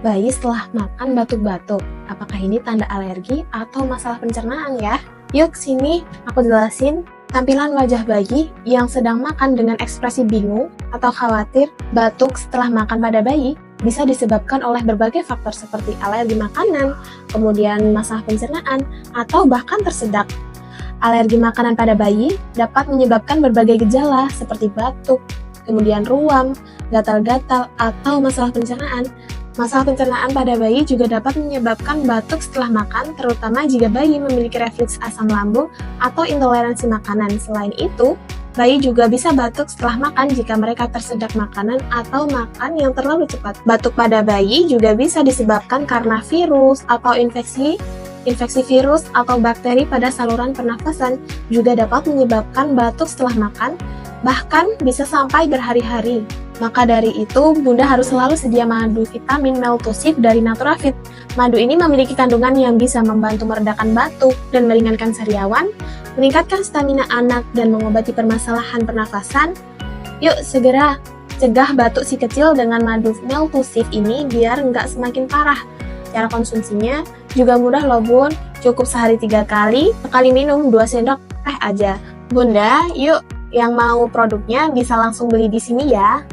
Bayi setelah makan batuk-batuk, apakah ini tanda alergi atau masalah pencernaan ya? Yuk sini aku jelasin tampilan wajah bayi yang sedang makan dengan ekspresi bingung atau khawatir. Batuk setelah makan pada bayi bisa disebabkan oleh berbagai faktor seperti alergi makanan, kemudian masalah pencernaan, atau bahkan tersedak. Alergi makanan pada bayi dapat menyebabkan berbagai gejala seperti batuk, kemudian ruam, gatal-gatal, atau masalah pencernaan. Masalah pencernaan pada bayi juga dapat menyebabkan batuk setelah makan, terutama jika bayi memiliki refleks asam lambung atau intoleransi makanan. Selain itu, bayi juga bisa batuk setelah makan jika mereka tersedak makanan atau makan yang terlalu cepat. Batuk pada bayi juga bisa disebabkan karena virus atau infeksi virus atau bakteri pada saluran pernafasan juga dapat menyebabkan batuk setelah makan, bahkan bisa sampai berhari-hari. Maka dari itu, Bunda harus selalu sedia madu vitamin Meltusif dari Naturafit. Madu ini memiliki kandungan yang bisa membantu meredakan batuk dan meringankan sariawan, meningkatkan stamina anak, dan mengobati permasalahan pernafasan. Yuk segera cegah batuk si kecil dengan madu Meltusif ini biar nggak semakin parah. Cara konsumsinya juga mudah loh Bun, cukup sehari 3 kali, sekali minum 2 sendok teh aja. Bunda, yuk yang mau produknya bisa langsung beli di sini ya.